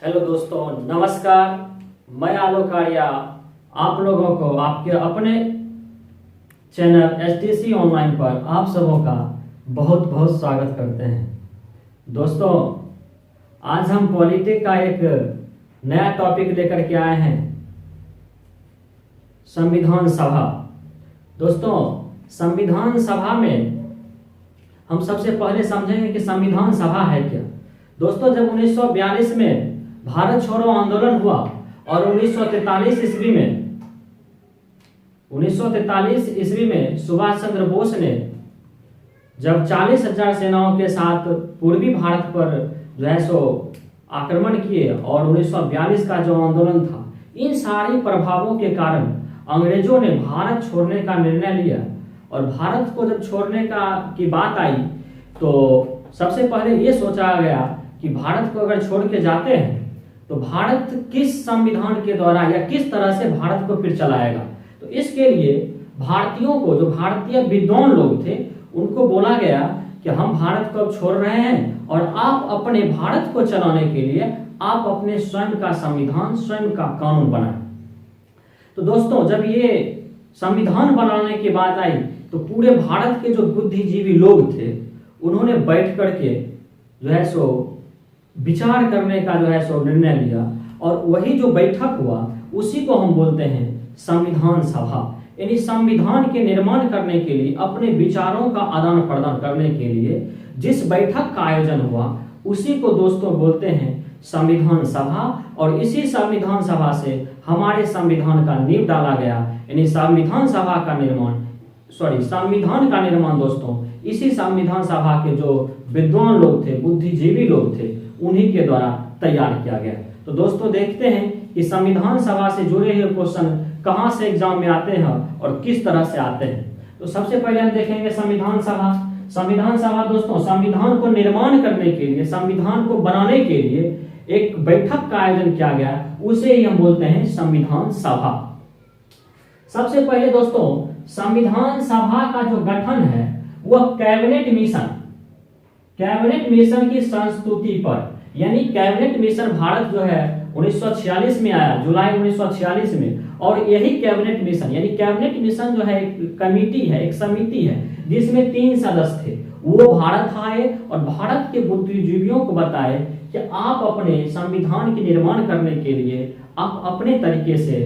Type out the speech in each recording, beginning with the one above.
Hello दोस्तों, नमस्कार। मैं आलोक आर्या आप लोगों को आपके अपने चैनल एसटीसी ऑनलाइन पर आप सबों का बहुत बहुत स्वागत करते हैं। दोस्तों, आज हम पॉलिटिक्स का एक नया टॉपिक लेकर के आए हैं, संविधान सभा। दोस्तों, संविधान सभा में हम सबसे पहले समझेंगे कि संविधान सभा है क्या। दोस्तों, जब 1942 में भारत छोड़ो आंदोलन हुआ और 1943 ईस्वी में सुभाष चंद्र बोस ने जब 40,000 सेनाओं के साथ पूर्वी भारत पर जो है सो आक्रमण किए और 1942 का जो आंदोलन था, इन सारी प्रभावों के कारण अंग्रेजों ने भारत छोड़ने का निर्णय लिया। और भारत को जब छोड़ने की बात आई तो सबसे पहले ये सोचा गया कि भारत को अगर छोड़ के जाते हैं तो भारत किस संविधान के द्वारा या किस तरह से भारत को फिर चलाएगा। तो इसके लिए भारतीयों को, जो भारतीय विद्वान लोग थे, उनको बोला गया कि हम भारत को अब छोड़ रहे हैं और आप अपने भारत को चलाने के लिए आप अपने स्वयं का संविधान, स्वयं का कानून बनाएं। तो दोस्तों, जब ये संविधान बनाने की बात आई तो पूरे भारत के जो बुद्धिजीवी लोग थे, उन्होंने बैठ करके जो है सो विचार करने का जो है सो निर्णय लिया और वही जो बैठक हुआ उसी को हम बोलते हैं संविधान सभा। यानी संविधान के निर्माण करने के लिए, अपने विचारों का आदान प्रदान करने के लिए जिस बैठक का आयोजन हुआ उसी को दोस्तों बोलते हैं संविधान सभा। और इसी संविधान सभा से हमारे संविधान का नींव डाला गया। यानी संविधान का निर्माण दोस्तों इसी संविधान सभा के जो विद्वान लोग थे, बुद्धिजीवी लोग थे, उन्हीं के द्वारा तैयार किया गया। तो दोस्तों, देखते हैं कि संविधान सभा से जुड़े हुए क्वेश्चन कहां से एग्जाम में आते हैं और किस तरह से आते हैं। तो सबसे पहले हम देखेंगे संविधान सभा। संविधान सभा दोस्तों संविधान को निर्माण करने के लिए, संविधान को बनाने के लिए एक बैठक का आयोजन किया गया, उसे ही हम बोलते हैं संविधान सभा। सबसे पहले दोस्तों, संविधान सभा का जो गठन है वह कैबिनेट मिशन की संस्तुति पर, यानी कैबिनेट मिशन भारत जो है 1946 में आया, जुलाई 1946 में। और यही कैबिनेट मिशन, यानी कैबिनेट मिशन जो है एक कमेटी है, एक समिति है जिसमें 3 सदस्य थे। वो भारत आए और भारत के बुद्धिजीवियों को बताए कि आप अपने संविधान के निर्माण करने के लिए आप अपने तरीके से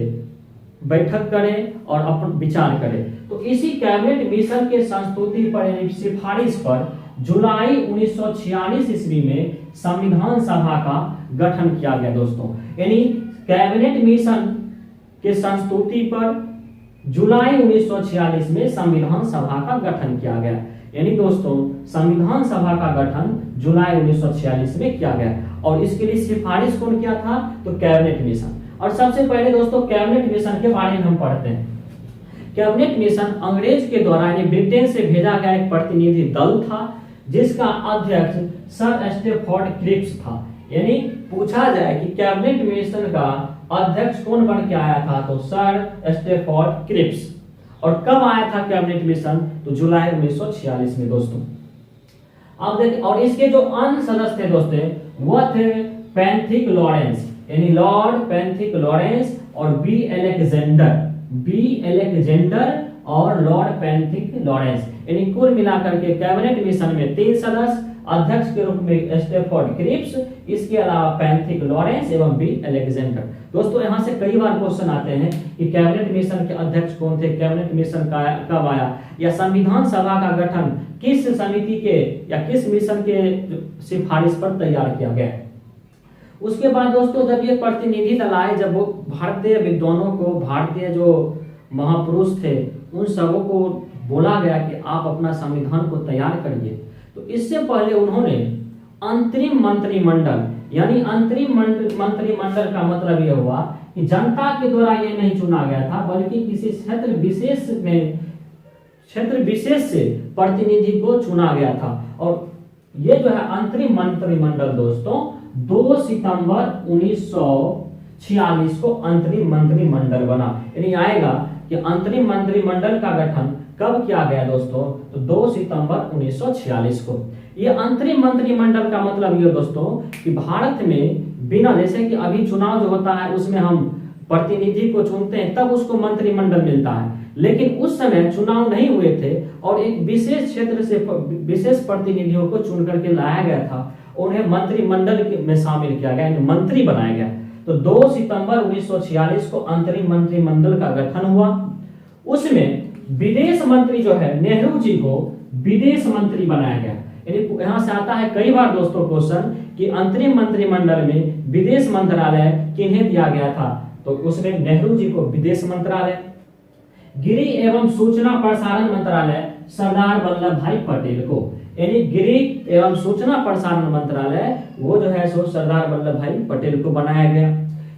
बैठक करें और अपन विचार करें। तो इसी कैबिनेट मिशन के संस्तुति पर, यानी सिफारिश पर जुलाई 1946 ईस्वी में संविधान सभा का गठन किया गया। दोस्तों, यानी कैबिनेट मिशन के संस्तुति पर जुलाई 1946 में संविधान सभा का गठन किया गया। यानी दोस्तों, संविधान सभा का गठन जुलाई 1946 में किया गया और इसके लिए सिफारिश कौन किया था? तो कैबिनेट मिशन। और सबसे पहले दोस्तों कैबिनेट मिशन के बारे में हम पढ़ते हैं। कैबिनेट मिशन अंग्रेज के द्वारा, यानी ब्रिटेन से भेजा गया एक प्रतिनिधि दल था जिसका अध्यक्ष सर स्टैफोर्ड क्रिप्स था। यानी पूछा जाए कि कैबिनेट मिशन का अध्यक्ष कौन बन के आया था, तो सर स्टैफोर्ड क्रिप्स। और कब आया था कैबिनेट मिशन? तो जुलाई 1946 में दोस्तों। अब देखिए, और इसके जो अन्य सदस्य थे दोस्तों वह थे पैंथिक लॉरेंस, यानी लॉर्ड पैंथिक लॉरेंस और बी एलेक्जेंडर और लॉर्ड पैंथिक लॉरेंस। यानी कुल मिलाकर के कैबिनेट मिशन में 3 सदस्य, अध्यक्ष के रूप में स्टैफोर्ड क्रिप्स, इसके अलावा पैंथिक लॉरेंस एवं बी एलेक्जेंडर। दोस्तों, यहां से कई बार क्वेश्चन आते हैं कि कैबिनेट मिशन के अध्यक्ष कौन थे, कैबिनेट मिशन का कब आया, या संविधान सभा का गठन किस समिति के या किस मिशन के सिफारिश पर तैयार किया गया। उसके बाद दोस्तों, जब ये प्रतिनिधि दल आए, जब वो भारतीय विद्वानों को, भारतीय जो महापुरुष थे, उन सबों को बोला गया कि आप अपना संविधान को तैयार करिए। तो इससे पहले उन्होंने अंतरिम मंत्रिमंडल, यानी अंतरिम मंत्रिमंडल का मतलब यह हुआ कि जनता के द्वारा यह नहीं चुना गया था, बल्कि किसी क्षेत्र विशेष से प्रतिनिधि को चुना गया था। और ये जो है अंतरिम मंत्रिमंडल दोस्तों 2 सितंबर 1946 को अंतरिम मंत्रिमंडल बना। यानी आएगा कि अंतरिम मंत्रिमंडल का गठन कब किया गया दोस्तों? तो 2 सितंबर 1946 को। ये अंतरिम मंत्रिमंडल का मतलब ये दोस्तों कि भारत में बिना, जैसे कि अभी चुनाव जो होता है उसमें हम प्रतिनिधि को चुनते हैं तब उसको मंत्रिमंडल मिलता है, लेकिन उस समय चुनाव नहीं हुए थे और एक विशेष क्षेत्र से विशेष प्रतिनिधियों को चुन करके लाया गया था, उन्हें मंत्रिमंडल में शामिल किया गया, यानी मंत्री बनाया गया। तो 2 सितंबर 1946 को अंतरिम मंत्रिमंडल का गठन हुआ। उसमें विदेश मंत्री जो है नेहरू जी को विदेश मंत्री बनाया गया। यानी यहां से आता है कई बार दोस्तों क्वेश्चन कि अंतरिम मंत्रिमंडल में विदेश मंत्रालय किन्हें दिया गया था, तो उसमें नेहरू जी को विदेश मंत्रालय। गृह एवं सूचना प्रसारण मंत्रालय सरदार वल्लभ भाई पटेल को, यानी गृह एवं सूचना प्रसारण मंत्रालय वो जो है सो सरदार वल्लभ भाई पटेल को बनाया गया।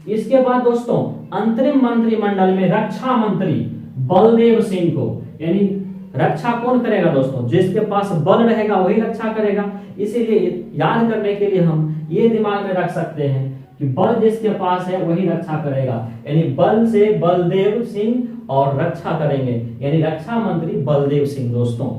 इसके बाद दोस्तों अंतरिम मंत्रिमंडल में रक्षा मंत्री बलदेव सिंह को, यानी रक्षा कौन करेगा दोस्तों, जिसके पास बल रहेगा वही रक्षा करेगा। इसीलिए याद करने के लिए हम ये दिमाग में रख सकते हैं कि बल जिसके पास है वही रक्षा करेगा, यानी बल से बलदेव सिंह और रक्षा करेंगे, यानी रक्षा मंत्री बलदेव सिंह दोस्तों।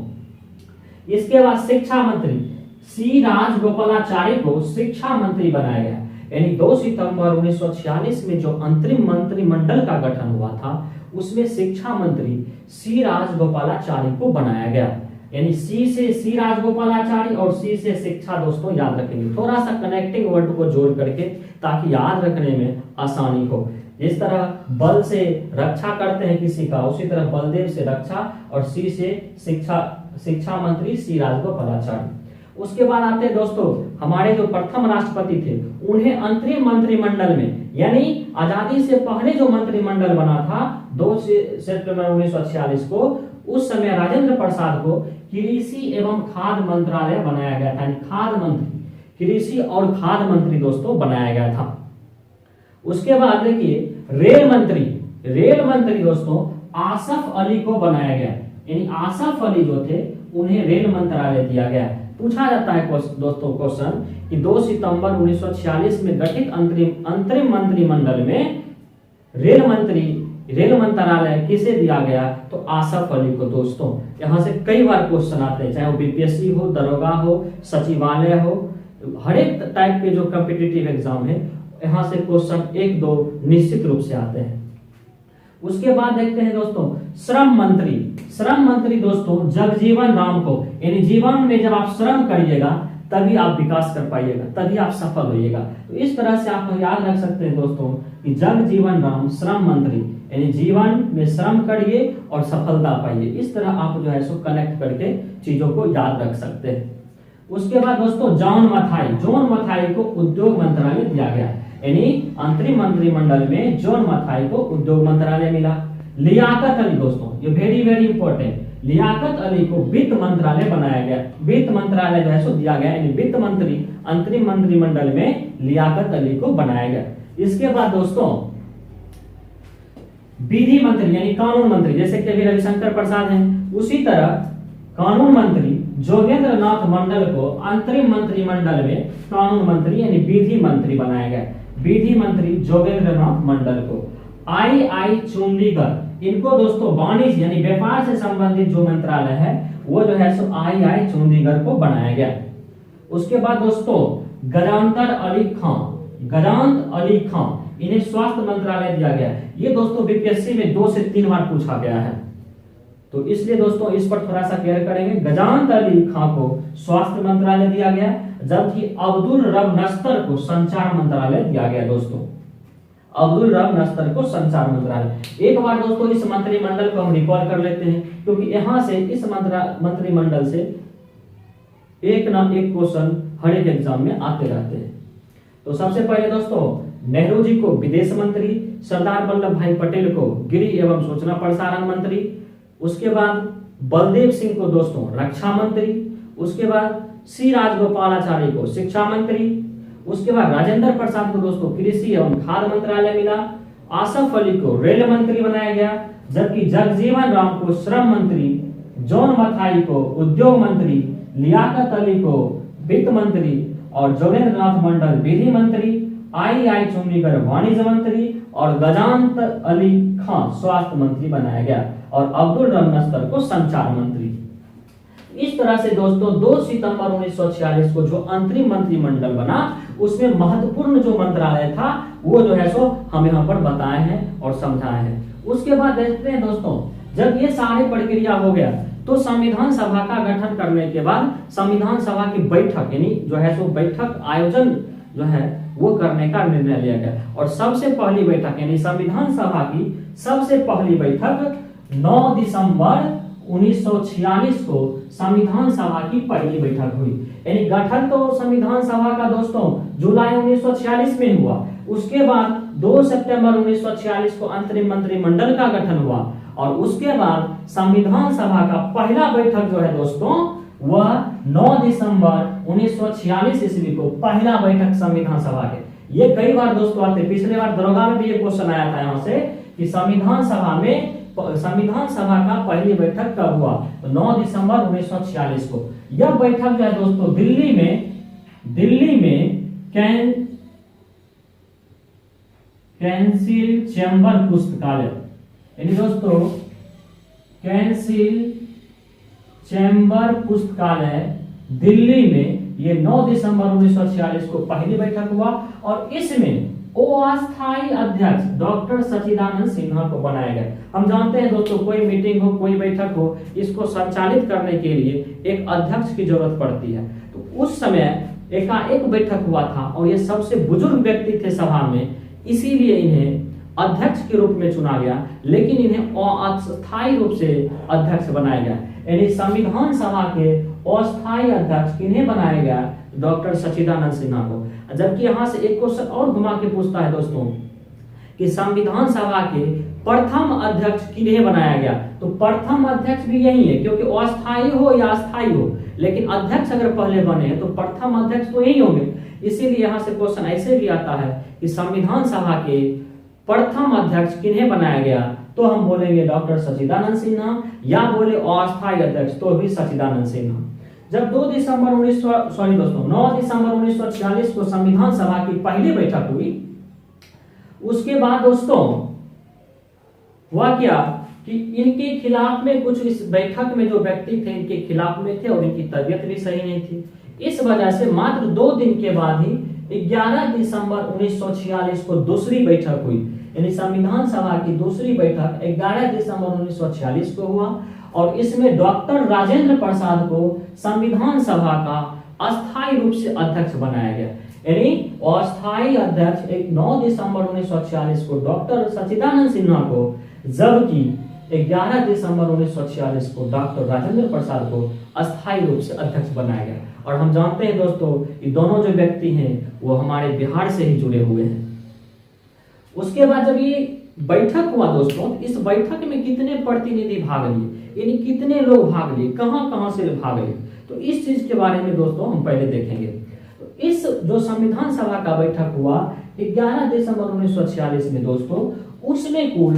इसके बाद शिक्षा मंत्री सी राजगोपालाचारी को शिक्षा मंत्री बनाया गया, यानी 2 सितंबर 1946 में जो अंतरिम मंत्रिमंडल का गठन हुआ था उसमें शिक्षा मंत्री सी राजगोपालाचारी को बनाया गया, यानी सी से सी राजगोपालाचारी और सी से शिक्षा दोस्तों याद रखेंगे, थोड़ा सा कनेक्टिंग वर्ड को जोड़ करके ताकि याद रखने में आसानी हो। जिस तरह बल से रक्षा करते हैं किसी का, उसी तरह बलदेव से रक्षा और सी से शिक्षा मंत्री सी राजगोपालाचारी। उसके बाद आते हैं दोस्तों हमारे जो प्रथम राष्ट्रपति थे उन्हें अंतरिम मंत्रिमंडल में, यानी आजादी से पहले जो मंत्रिमंडल बना था 2 सितंबर 1946 को, उस समय राजेंद्र प्रसाद को कृषि एवं खाद्य मंत्रालय बनाया गया था, यानी खाद्य मंत्री, कृषि और खाद्य मंत्री दोस्तों बनाया गया था। उसके बाद देखिए रेल मंत्री दोस्तों आसफ अली को बनाया गया, यानी आसफ अली जो थे उन्हें रेल मंत्रालय दिया गया। पूछा जाता है दोस्तों क्वेश्चन कि 2 सितंबर 1946 में गठित अंतरिम मंत्रिमंडल में रेल मंत्रालय किसे दिया गया, तो आसफ अली को दोस्तों। यहां से कई बार क्वेश्चन आते हैं, चाहे वो बीपीएससी हो, दरोगा हो, सचिवालय हो, हर एक टाइप के जो कॉम्पिटिटिव एग्जाम है यहां से क्वेश्चन 1-2 निश्चित रूप से आते हैं। उसके बाद देखते हैं दोस्तों श्रम मंत्री दोस्तों जगजीवन राम को, यानी जीवन में जब आप श्रम करिएगा तभी आप विकास कर पाइएगा, तभी आप सफल होइएगा। तो इस तरह से आप याद रख सकते हैं दोस्तों कि जगजीवन राम श्रम मंत्री, यानी जीवन में श्रम करिए और सफलता पाइए। इस तरह आप जो है सो कनेक्ट करके चीजों को याद रख सकते हैं। उसके बाद दोस्तों जॉन मथाई को उद्योग मंत्रालय दिया गया, यानी अंतरिम मंत्रिमंडल में जॉन मथाई को उद्योग मंत्रालय मिला। लियाकत अली दोस्तों, ये very very important, Liaquat Ali को वित्त मंत्रालय बनाया गया, वित्त मंत्रालय जो है सो दिया गया, यानी वित्त मंत्री अंतरिम मंत्रिमंडल में लियाकत अली को बनाया गया। इसके बाद दोस्तों विधि मंत्री यानी कानून मंत्री, जैसे कि अभी रविशंकर प्रसाद हैं, उसी तरह कानून मंत्री जोगेंद्र नाथ मंडल को अंतरिम मंत्रिमंडल में कानून मंत्री यानी विधि मंत्री बनाया गया। विधि मंत्री जोगेंद्र नाथ मंडल को आई चुंडीगढ़, इनको दोस्तों वाणिज्य यानी व्यापार से संबंधित जो मंत्रालय है वो जो है सो आई चुंडीगढ़ को बनाया गया। उसके बाद दोस्तों गजानत अली खां इन्हें स्वास्थ्य मंत्रालय दिया गया। ये दोस्तों बीपीएससी में 2 से 3 बार पूछा गया है, तो इसलिए दोस्तों इस पर थोड़ा सा क्लियर करेंगे। गजानत अली खां को स्वास्थ्य मंत्रालय दिया गया, जबकि अब्दुल रब नस्तर को संचार मंत्रालय दिया गया दोस्तों, अब्दुल रब नस्तर को संचार मंत्रालय। एक बार दोस्तों इस मंत्रिमंडल को हम रिकॉल कर लेते हैं, क्योंकि यहां से इस मंत्रिमंडल से एक ना एक क्वेश्चन हर एक एग्जाम में आते रहते हैं। तो सबसे पहले दोस्तों नेहरू जी को विदेश मंत्री, सरदार वल्लभ भाई पटेल को गृह एवं सूचना प्रसारण मंत्री, उसके बाद बलदेव सिंह को दोस्तों रक्षा मंत्री, उसके बाद सी राजगोपालाचारी को शिक्षा मंत्री, उसके बाद राजेंद्र प्रसाद को दोस्तों कृषि एवं खाद्य मंत्रालय मिला, आसफ अली को रेल मंत्री बनाया गया, जबकि जगजीवन राम को श्रम मंत्री, जॉन मथाई को उद्योग मंत्री, लियाकत अली को वित्त मंत्री और जोगेंद्र नाथ मंडल विधि मंत्री, आई चुंडीगढ़ वाणिज्य मंत्री और गजानत अली खां स्वास्थ्य मंत्री बनाया गया और अब्दुल रब नस्तर को संचार मंत्री। इस तरह से दोस्तों 2 सितंबर 1946 को जो अंतरिम मंत्रिमंडल बना उसमें महत्वपूर्ण जो मंत्रालय था वो जो है सो हम यहाँ पर बताए हैं और समझाए हैं। उसके बाद देखते हैं दोस्तों, जब ये सारी प्रक्रिया हो गया तो संविधान सभा का गठन करने के बाद संविधान सभा की बैठक यानी जो है सो बैठक आयोजन जो है वो करने का निर्णय लिया गया। और सबसे पहली बैठक यानी संविधान सभा की सबसे पहली बैठक 9 दिसंबर 1946 को संविधान सभा की पहली बैठक हुई। यानी गठन तो संविधान सभा का दोस्तों जुलाई 1946 में हुआ, उसके बाद 2 सितंबर 1946 को अंतरिम मंत्रिमंडल का गठन हुआ और उसके बाद संविधान सभा का पहला बैठक जो है दोस्तों वह 9 दिसंबर 1946 ईस्वी को पहला बैठक संविधान सभा के। ये कई बार दोस्तों आते, पिछले बार दरोगा में भी ये क्वेश्चन आया था यहाँ से कि संविधान सभा का पहली बैठक कब हुआ, तो 9 दिसंबर 1946 को। यह बैठक जो है दोस्तों दिल्ली में कैंसिल चैम्बर पुस्तकालय यानी दोस्तों कैंसिल चैम्बर पुस्तकालय दिल्ली में ये 9 दिसंबर 1946 को पहली बैठक हुआ और इसमें अस्थायी अध्यक्ष डॉक्टर सच्चिदानंद सिन्हा को बनाया गया। हम जानते हैं दोस्तों कोई मीटिंग हो कोई बैठक हो इसको संचालित करने के लिए एक अध्यक्ष की जरूरत पड़ती है। तो उस समय एकाएक बैठक हुआ था और ये सबसे बुजुर्ग व्यक्ति थे सभा में, इसीलिए इन्हें अध्यक्ष के रूप में चुना गया, लेकिन इन्हें अस्थायी रूप से अध्यक्ष बनाया गया। यानी संविधान सभा के अस्थायी अध्यक्ष किन्हें बनाया गया, डॉक्टर सच्चिदानंद सिन्हा को। जबकि यहाँ से एक क्वेश्चन और घुमा के पूछता है दोस्तों कि संविधान सभा के प्रथम अध्यक्ष किन्हें बनाया गया, तो प्रथम अध्यक्ष भी यही है क्योंकि अस्थायी हो या अस्थायी हो, लेकिन अध्यक्ष अगर पहले बने तो प्रथम अध्यक्ष तो यही होंगे। इसीलिए यहाँ से क्वेश्चन ऐसे भी आता है कि संविधान सभा के प्रथम अध्यक्ष किन्हें बनाया गया, तो हम बोलेंगे डॉक्टर सच्चिदानंद सिन्हा, या बोले अस्थायी अध्यक्ष तो भी सच्चिदानंद सिन्हा। जब 9 दिसंबर 1946 को संविधान सभा की पहली बैठक हुई, उसके बाद दोस्तों हुआ क्या कि इनके खिलाफ में कुछ इस बैठक में जो व्यक्ति थे इनके खिलाफ में थे और इनकी तबीयत भी सही नहीं थी। इस वजह से मात्र 2 दिन के बाद ही 11 दिसंबर 1946 को दूसरी बैठक हुई। यानी संविधान सभा की दूसरी बैठक 11 दिसंबर 1946 को हुआ और इसमें डॉक्टर राजेंद्र प्रसाद को संविधान सभा का अस्थायी रूप से अध्यक्ष बनाया गया। यानी अस्थायी अध्यक्ष 9 दिसंबर 1946 को डॉक्टर सच्चिदानंद सिन्हा को, जबकि 11 दिसंबर 1946 को डॉक्टर राजेंद्र प्रसाद को अस्थायी रूप से अध्यक्ष बनाया गया। और हम जानते हैं दोस्तों ये दोनों जो व्यक्ति हैं वो हमारे बिहार से ही जुड़े हुए हैं। उसके बाद जब ये बैठक हुआ दोस्तों, इस बैठक में कितने प्रतिनिधि भाग लिए, यानी कितने लोग भाग लिए, कहां से भाग लिए, तो इस चीज के बारे में दोस्तों हम पहले देखेंगे। तो इस जो संविधान सभा का बैठक हुआ 11 दिसंबर 1946 में दोस्तों, उसमें कुल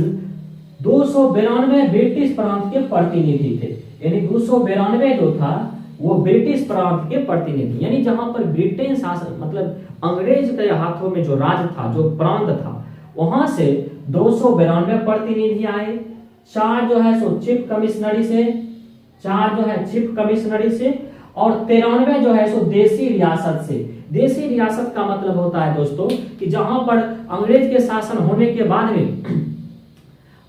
292 ब्रिटिश प्रांत के प्रतिनिधि थे। यानी 292 जो था वो ब्रिटिश प्रांत के प्रतिनिधि, यानी जहां पर ब्रिटेन शासन मतलब अंग्रेज के हाथों में जो राज था, जो प्रांत था, वहां से 292 प्रतिनिधि आए। 4 जो है सो चीफ कमिश्नरी से, 4 जो है चीफ कमिश्नरी से और 93 जो है सो देसी रियासत से। देसी रियासत का मतलब होता है दोस्तों कि जहां पर अंग्रेज के शासन होने के बाद में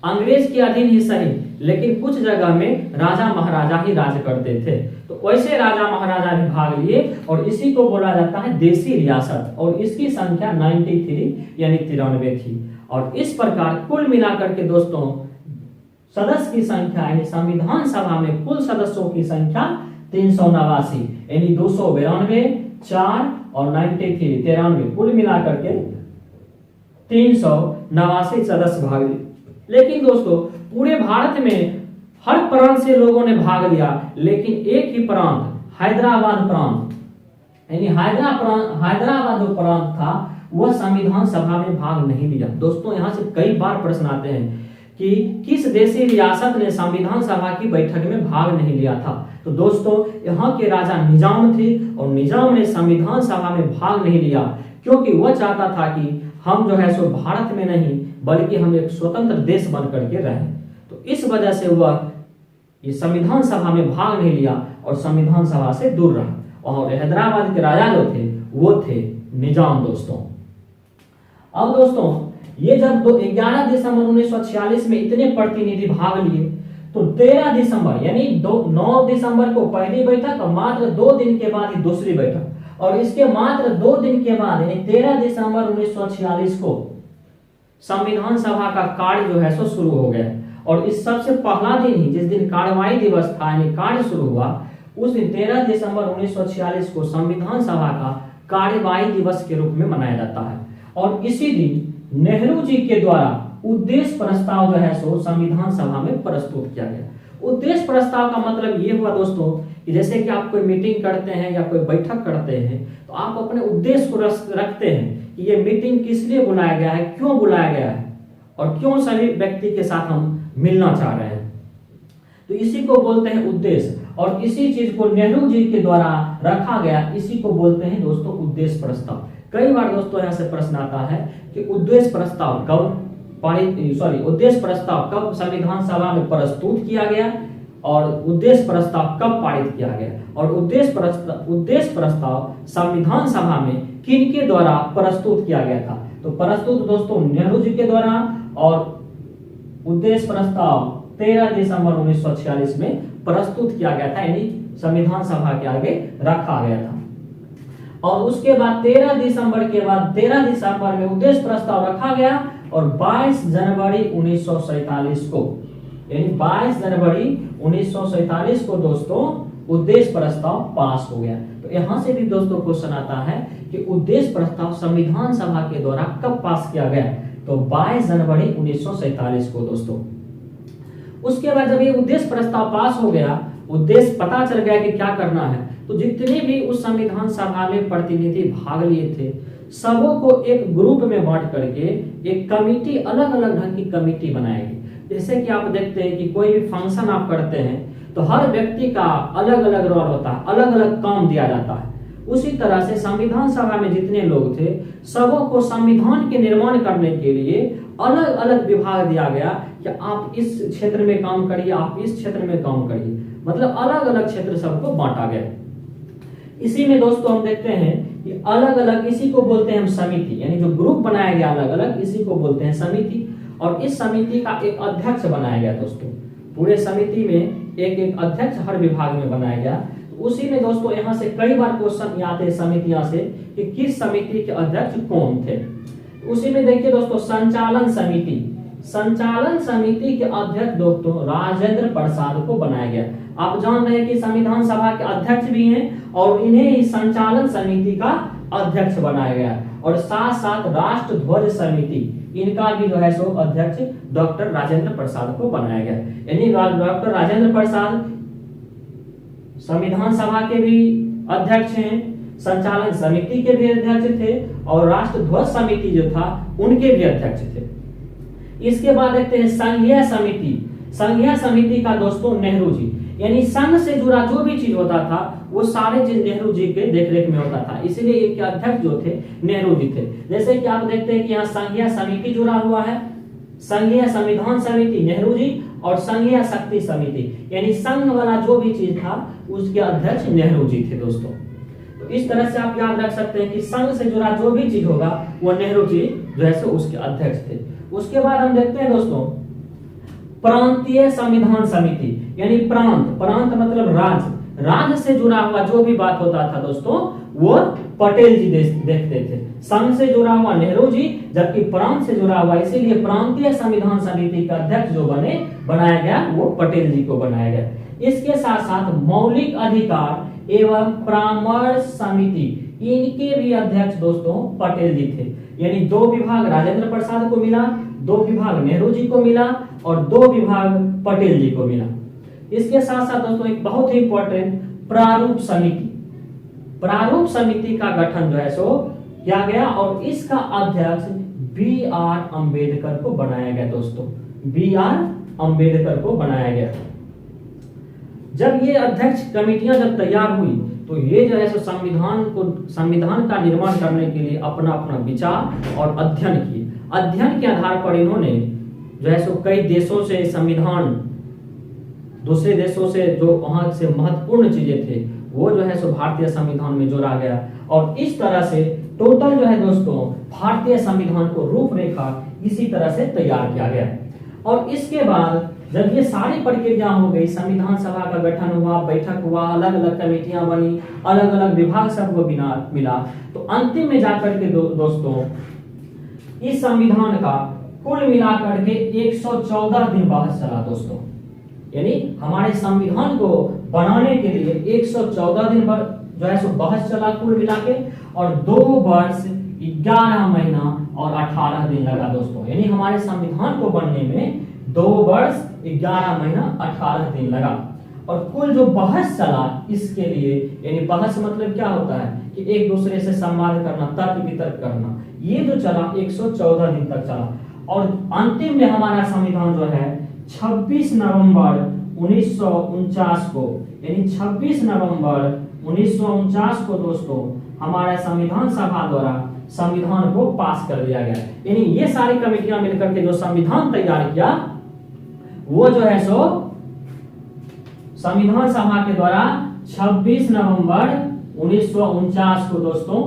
अंग्रेज के अधीन ही सही लेकिन कुछ जगह में राजा महाराजा ही राज करते थे, तो वैसे राजा महाराजा भी भाग लिए और इसी को बोला जाता है देसी रियासत। और इसकी संख्या 93 यानी 93 थी। और इस प्रकार कुल मिलाकर के दोस्तों सदस्य की संख्या यानी संविधान सभा में कुल सदस्यों की संख्या 389, यानी 292, 4 और 93, 93 कुल मिलाकर के 389 सदस्य भाग लिए। लेकिन दोस्तों पूरे भारत में हर प्रांत से लोगों ने भाग लिया, लेकिन एक ही प्रांत हैदराबाद प्रांत, यानी हैदराबाद जो प्रांत था वह संविधान सभा में भाग नहीं लिया। दोस्तों यहाँ से कई बार प्रश्न आते हैं कि किस देशी रियासत ने संविधान सभा की बैठक में भाग नहीं लिया था। तो दोस्तों यहाँ के राजा निजाम थे और निजाम ने संविधान सभा में भाग नहीं लिया क्योंकि वह चाहता था कि हम जो है सो भारत में नहीं बल्कि हम एक स्वतंत्र देश बन करके रहें। तो इस वजह से वह ये संविधान सभा में भाग नहीं लिया और संविधान सभा से दूर रहा। और हैदराबाद के राजा जो थे वो थे निजाम दोस्तों। अब दोस्तों ये जब 11 दिसंबर 1946 में इतने प्रतिनिधि भाग लिए तो 13 दिसंबर यानी 9 दिसंबर को पहली बैठक और मात्र 2 दिन के बाद ही दूसरी बैठक, और इसके मात्र 2 दिन के बाद यानी 13 दिसंबर 1946 को संविधान सभा का कार्य जो है सो शुरू हो गया। और इस सबसे पहला दिन ही जिस दिन कार्यवाही दिवस था यानी कार्य शुरू हुआ, उस दिन 13 दिसंबर 1946 को संविधान सभा का कार्यवाही दिवस के रूप में मनाया जाता है। और इसी दिन नेहरू जी के द्वारा उद्देश्य प्रस्ताव जो है सो संविधान सभा में प्रस्तुत किया गया। उद्देश्य प्रस्ताव का मतलब ये हुआ दोस्तों कि जैसे कि आप कोई मीटिंग करते हैं या कोई बैठक करते हैं तो आप अपने उद्देश्य को रखते हैं कि ये मीटिंग किस लिए बुलाया गया है, क्यों बुलाया गया है और क्यों सभी व्यक्ति के साथ हम मिलना चाह रहे हैं। तो इसी को बोलते हैं उद्देश्य, और इसी चीज को नेहरू जी के द्वारा रखा गया, इसी को बोलते हैं दोस्तों उद्देश्य प्रस्ताव। कई बार दोस्तों यहाँ से प्रश्न आता है कि उद्देश्य प्रस्ताव कब संविधान सभा में प्रस्तुत किया गया और उद्देश्य प्रस्ताव कब पारित किया गया, और उद्देश्य प्रस्ताव संविधान सभा में किन के द्वारा प्रस्तुत किया गया था। तो प्रस्तुत दोस्तों नेहरू जी के द्वारा, और उद्देश्य प्रस्ताव 13 दिसंबर 1946 में प्रस्तुत किया गया था, यानी संविधान सभा के आगे रखा गया था। और उसके बाद 13 दिसंबर में उद्देश्य प्रस्ताव रखा गया और 22 जनवरी 1947 को, यानी 22 जनवरी 1947 को दोस्तों उद्देश्य प्रस्ताव पास हो गया। तो यहां से भी दोस्तों क्वेश्चन आता है कि उद्देश्य प्रस्ताव संविधान सभा के द्वारा कब पास किया गया, तो 22 जनवरी 1947 को दोस्तों। उसके बाद जब ये उद्देश्य प्रस्ताव पास हो गया, उद्देश्य पता चल गया कि क्या करना है, तो जितने भी उस संविधान सभा में प्रतिनिधि भाग लिए थे सबों को एक ग्रुप में बांट करके एक कमेटी, अलग अलग ढंग की कमेटी बनाएगी। जैसे कि आप देखते हैं कि कोई भी फंक्शन आप करते हैं तो हर व्यक्ति का अलग अलग रोल होता है, अलग अलग काम दिया जाता है। उसी तरह से संविधान सभा में जितने लोग थे सबों को संविधान के निर्माण करने के लिए अलग अलग विभाग दिया गया कि आप इस क्षेत्र में काम करिए, आप इस क्षेत्र में काम करिए, मतलब अलग अलग क्षेत्र सबको बांटा गया। इसी में दोस्तों हम देखते हैं कि अलग अलग, इसी को बोलते हैं हम समिति, यानी जो ग्रुप बनाया गया अलग अलग, इसी को बोलते हैं समिति। और इस समिति का एक अध्यक्ष बनाया गया दोस्तों, पूरे समिति में एक अध्यक्ष हर विभाग में बनाया गया। तो उसी में दोस्तों यहाँ से कई बार क्वेश्चन आते हैं समितियां से कि किस समिति के अध्यक्ष कौन थे। उसी में देखिए दोस्तों संचालन समिति के अध्यक्ष दोस्तों राजेंद्र प्रसाद को बनाया गया। आप जान रहे हैं कि संविधान सभा के अध्यक्ष भी हैं और इन्हें ही संचालन समिति का अध्यक्ष बनाया गया। और साथ साथ राष्ट्र ध्वज समिति, इनका भी जो है सो अध्यक्ष डॉक्टर राजेंद्र प्रसाद को बनाया गया। यानी डॉक्टर राजेंद्र प्रसाद संविधान सभा के भी अध्यक्ष हैं, संचालन समिति के भी अध्यक्ष थे और राष्ट्र ध्वज समिति जो था उनके भी अध्यक्ष थे। इसके बाद देखते हैं संघीय समिति का दोस्तों नेहरू जी, यानी संघ से जुड़ा जो भी चीज होता था वो सारे चीज नेहरू जी के देखरेख में होता था, इसीलिए इनके अध्यक्ष जो थे नेहरू जी थे। जैसे कि आप देखते हैं कि यहाँ संघीय समिति जुड़ा हुआ है, संघीय संविधान समिति नेहरू जी और संघीय शक्ति समिति, यानी संघ वाला जो भी चीज था उसके अध्यक्ष नेहरू जी थे दोस्तों। तो इस तरह से आप याद रख सकते हैं कि संघ से जुड़ा जो भी चीज होगा वो नेहरू जी जो है सो उसके अध्यक्ष थे। उसके बाद हम देखते हैं दोस्तों प्रांतीय संविधान समिति, यानी प्रांत मतलब राज्य से जुड़ा हुआ जो भी बात होता था दोस्तों वो पटेल जी देखते थे। संघ से जुड़ा हुआ नेहरू जी, जबकि प्रांत से जुड़ा हुआ, इसीलिए प्रांतीय संविधान समिति का अध्यक्ष जो बनाया गया वो पटेल जी को बनाया गया। इसके साथ साथ मौलिक अधिकार एवं परामर्श समिति, इनके भी अध्यक्ष दोस्तों पटेल जी थे। यानी 2 विभाग राजेंद्र प्रसाद को मिला, 2 विभाग नेहरू जी को मिला और 2 विभाग पटेल जी को मिला। इसके साथ साथ दोस्तों एक बहुत ही इंपॉर्टेंट प्रारूप समिति का गठन जो है सो किया गया और इसका अध्यक्ष B.R. अम्बेडकर को बनाया गया दोस्तों, B.R. अम्बेडकर को बनाया गया। जब ये अध्यक्ष कमेटियां जब तैयार हुई तो ये जो है सो संविधान का निर्माण करने के लिए अपना अपना विचार और अध्ययन किए। अध्ययन के आधार पर इन्होंने जो है सो कई देशों से संविधान दूसरे देशों से जो वहाँ से महत्वपूर्ण चीजें थे वो जो है सो भारतीय संविधान में जोड़ा गया। और इस तरह से टोटल जो है दोस्तों भारतीय संविधान को रूपरेखा इसी तरह से तैयार किया गया। और इसके बाद जब ये सारी प्रक्रिया हो गई, संविधान सभा का गठन हुआ, बैठक हुआ, अलग अलग कमेटियां बनी, अलग अलग विभाग सबको मिला, तो अंतिम में जाकर के दोस्तों इस संविधान का कुल मिलाकर के 114 दिन बहस चला दोस्तों। यानी हमारे संविधान को बनाने के लिए 114 दिन पर जो है सो बहस चला कुल मिला के, और 2 वर्ष 11 महीना और 18 दिन लगा दोस्तों। यानी हमारे संविधान को बनने में 2 वर्ष 11 महीना 18 दिन लगा। और कुल जो बहस चला इसके लिए, यानी बहस मतलब क्या होता है कि एक दूसरे से संवाद करना, तर्क वितर्क करना, ये जो चला 114 दिन तक चला। और अंतिम में हमारा संविधान जो है 26 नवंबर 1949 को, यानी 26 नवंबर 1949 को दोस्तों हमारा संविधान सभा द्वारा संविधान को पास कर दिया गया। यानी ये सारी कमेटियां मिलकर के जो संविधान तैयार किया वो जो है सो संविधान सभा के द्वारा 26 नवंबर 1949 को दोस्तों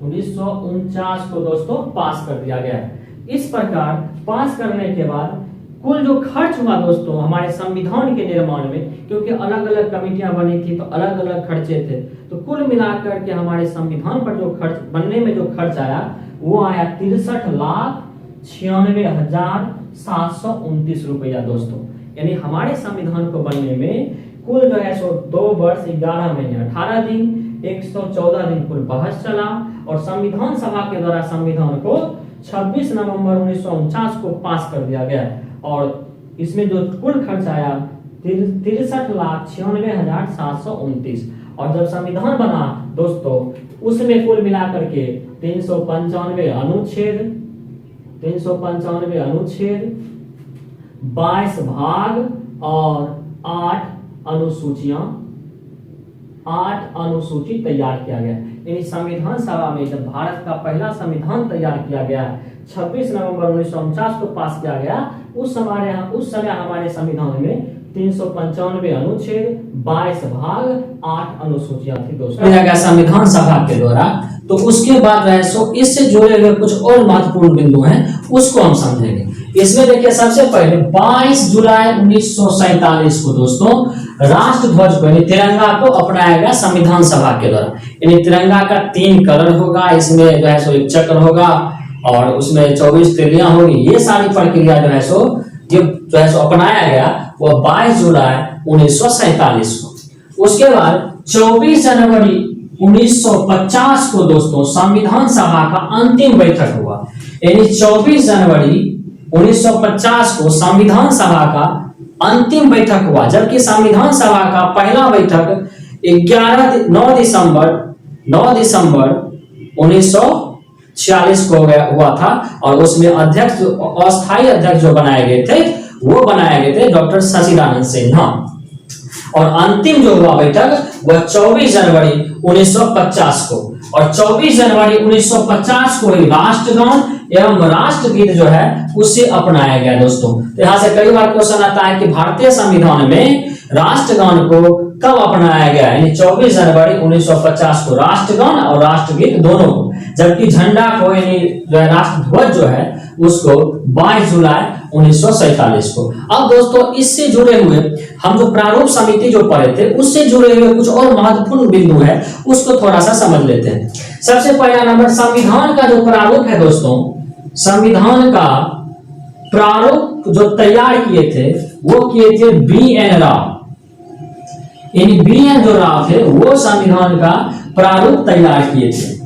1949 को दोस्तों पास कर दिया गया। इस प्रकार पास करने के बाद कुल जो खर्च हुआ दोस्तों हमारे संविधान के निर्माण में, क्योंकि अलग अलग कमेटियां बनी थी तो अलग अलग खर्चे थे, तो कुल मिलाकर के हमारे संविधान पर जो खर्च बनने में जो खर्च आया वो आया 63,96,729 रुपया दोस्तों। यानी हमारे संविधान को बनने में कुल जो है सो 2 वर्ष 11 महीने 18 दिन 114 दिन कुल बहस चला, और संविधान सभा के द्वारा संविधान को 26 नवंबर 1949 को पास कर दिया गया। और इसमें जो कुल खर्च आया 63,96,729। और जब संविधान बना दोस्तों उसमें कुल मिलाकर के 395 अनुच्छेद, 22 भाग और 8 अनुसूची तैयार किया गया। यानी संविधान सभा में जब भारत का पहला संविधान तैयार किया गया 26 नवंबर 1949 को पास किया गया, उस समय हमारे संविधान में 395 अनुच्छेद, 22 भाग, 8 अनुसूचियां थी दोस्तों संविधान सभा के द्वारा। तो उसके बाद जो है सो इससे जुड़े हुए कुछ और महत्वपूर्ण बिंदु हैं उसको हम समझेंगे। इसमें देखिए सबसे पहले 22 जुलाई 1947 को दोस्तों राष्ट्र ध्वज को यानी तिरंगा को अपनाया गया संविधान सभा के द्वारा। यानी तिरंगा का 3 कलर होगा, इसमें जो है सो एक चक्र होगा और उसमें 24 तिलियां होगी। ये सारी प्रक्रिया जो है सो अपनाया गया वो 22 जुलाई 1947 को। उसके बाद 24 जनवरी 1950 को दोस्तों संविधान सभा का अंतिम बैठक हुआ। यानी 24 जनवरी 1950 को संविधान सभा का अंतिम बैठक हुआ, जबकि संविधान सभा का पहला बैठक 9 दिसंबर 1946 को हुआ था। और उसमें अध्यक्ष अस्थायी अध्यक्ष जो बनाए गए थे वो बनाए गए थे डॉक्टर शशिदानंद सिन्हा। और अंतिम जो हुआ बैठक वह 24 जनवरी 1950 को, और 24 जनवरी 1950 को ही राष्ट्रगान एवं राष्ट्रगीत जो है उसे अपनाया गया दोस्तों। तो यहाँ से कई बार क्वेश्चन आता है कि भारतीय संविधान में राष्ट्रगान को कब अपनाया गया, यानी 24 जनवरी 1950 को राष्ट्रगान और राष्ट्रगीत दोनों को, जबकि झंडा को यानी राष्ट्रध्वज जो है उसको 22 जुलाई 1947 को। अब दोस्तों इससे जुड़े हुए हम जो प्रारूप समिति जो पढ़े थे उससे जुड़े हुए कुछ और महत्वपूर्ण बिंदु है उसको थोड़ा सा समझ लेते हैं। सबसे पहला नंबर संविधान का जो प्रारूप है दोस्तों, संविधान का प्रारूप जो तैयार किए थे वो किए थे B.N. राव। यानी B.N. जो राव थे वो संविधान का प्रारूप तैयार किए थे।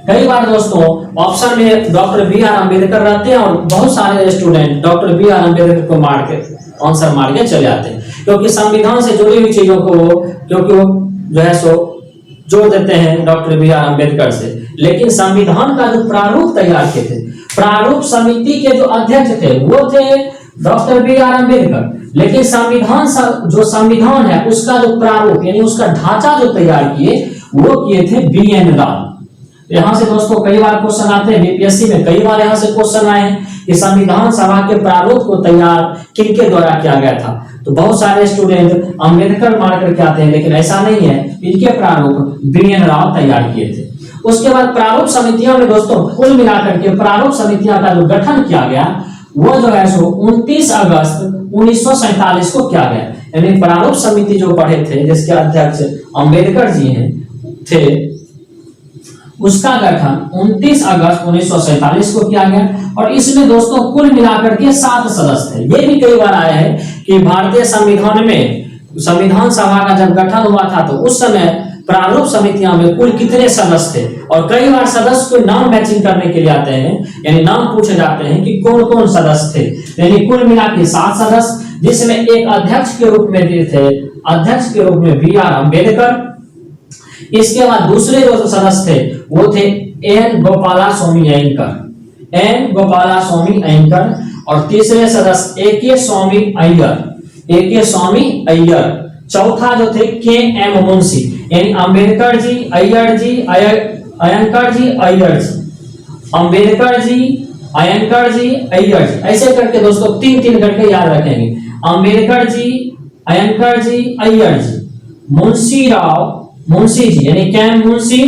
कई बार दोस्तों ऑप्शन में डॉक्टर B.R. अम्बेडकर रहते हैं और बहुत सारे स्टूडेंट डॉक्टर B.R. अम्बेडकर को मार के आंसर मार के चले आते हैं, क्योंकि संविधान से जुड़ी हुई चीजों को क्योंकि वो जो है सो जोड़ देते हैं डॉक्टर B.R. अम्बेडकर से। लेकिन संविधान का जो प्रारूप तैयार किए थे, प्रारूप समिति के जो अध्यक्ष थे वो थे डॉक्टर B.R. अम्बेडकर, लेकिन जो संविधान है उसका जो प्रारूप यानी उसका ढांचा जो तैयार किए वो किए थे B.N. राव। यहाँ से दोस्तों कई बार क्वेश्चन आते हैं, बीपीएससी में कई बार यहाँ से क्वेश्चन आए हैं कि संविधान सभा के प्रारूप को तैयार किनके द्वारा किया गया था। तो बहुत सारे स्टूडेंट अंबेडकर मार करके आते हैं, लेकिन ऐसा नहीं है। इनके प्रारूप BN राव तैयार किए थे। उसके बाद प्रारूप समितियों में दोस्तों कुल मिलाकर के प्रारूप समितियों का जो गठन किया गया वो जो है सो 29 अगस्त 1947 को किया गया। यानी प्रारूप समिति जो पढ़े थे जिसके अध्यक्ष अंबेडकर जी हैं थे, उसका गठन 29 अगस्त 1947 को किया गया। और इसमें दोस्तों कुल मिलाकर के 7 सदस्य थे। ये भी कई बार आया है कि भारतीय संविधान में संविधान सभा का जब गठन हुआ था तो उस समय प्रारूप समितियां में कुल कितने सदस्य थे। और कई बार सदस्य को नाम मैचिंग करने के लिए आते हैं, यानी नाम पूछे जाते हैं कि कौन कौन सदस्य थे। यानी कुल मिला के 7 सदस्य, जिसमें एक अध्यक्ष के रूप में दिए थे, अध्यक्ष के रूप में BR अम्बेडकर। इसके बाद दूसरे जो सदस्य थे वो थे N गोपालास्वामी अयंकर, N गोपालास्वामी अयंकर। और तीसरे सदस्य AK स्वामी अय्यर, AK स्वामी अय्यर। चौथा जो थे KM मुंशी, यानी अंबेडकर जी, अय्यर जी, अयंकर जी, अय्यर जी, अंबेडकर जी, अयंकर जी, अय्यर जी। ऐसे करके दोस्तों 3-3 करके याद रखेंगे। अंबेडकर जी, अयंकर जी, अय्यर जी, मुंशी राव, मुंशी जी यानी KM मुंशी,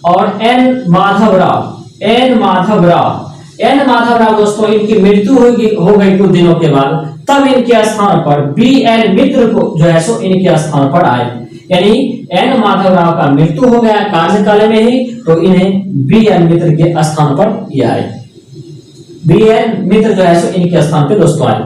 और N Madhavrao, N Madhavrao. N Madhavrao दोस्तों इनकी मृत्यु हो गई कुछ दिनों के बाद, तब इनके स्थान पर BN मित्र को जो है सो इनके स्थान पर आए। यानी N माधवराव का मृत्यु हो गया कार्यकाल में ही, तो इन्हें BN मित्र के स्थान पर ये आए। BN मित्र जो है सो इनके स्थान पे दोस्तों आए।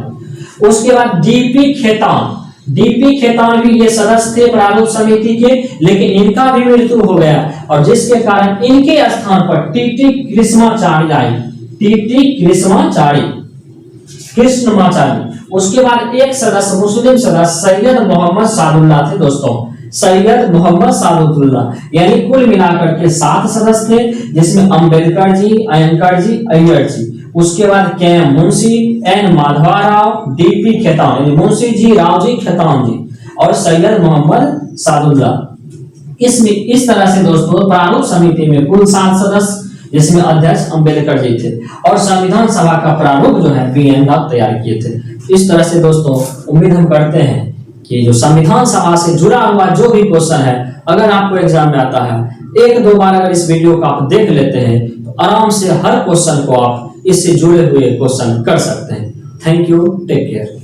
उसके बाद DP खेतान, DP खेतान भी ये सदस्य थे प्रारूप समिति के, लेकिन इनका भी मृत्यु हो गया और जिसके कारण इनके स्थान पर TT कृष्णाचार्य आए, TT कृष्णमाचार्य। उसके बाद एक सदस्य मुस्लिम सदस्य सैयद मोहम्मद सादुल्लाह थे दोस्तों, सैयद मोहम्मद सादुल्लाह। यानी कुल मिलाकर के 7 सदस्य थे, जिसमें अंबेडकर जी, अयंकर जी, अय्यर जी। उसके बाद KM Munshi, N Madhavrao, DP Khetan यानी मुंशी जी, राव जी, खेतान जी, और सैयद मोहम्मद सादुल्लाह। इसमें इस तरह से दोस्तों प्रारूप समिति में कुल 7 सदस्य, जिसमें अध्यक्ष अंबेडकर जी थे, और संविधान सभा का प्रारूप जो है BN राव तैयार किए थे। इस तरह से दोस्तों उम्मीद हम करते हैं कि जो संविधान सभा से जुड़ा हुआ जो भी क्वेश्चन है, अगर आपको एग्जाम में आता है, 1-2 बार अगर इस वीडियो को आप देख लेते हैं तो आराम से हर क्वेश्चन को आप इससे जुड़े हुए क्वेश्चन कर सकते हैं। Thank you, take care.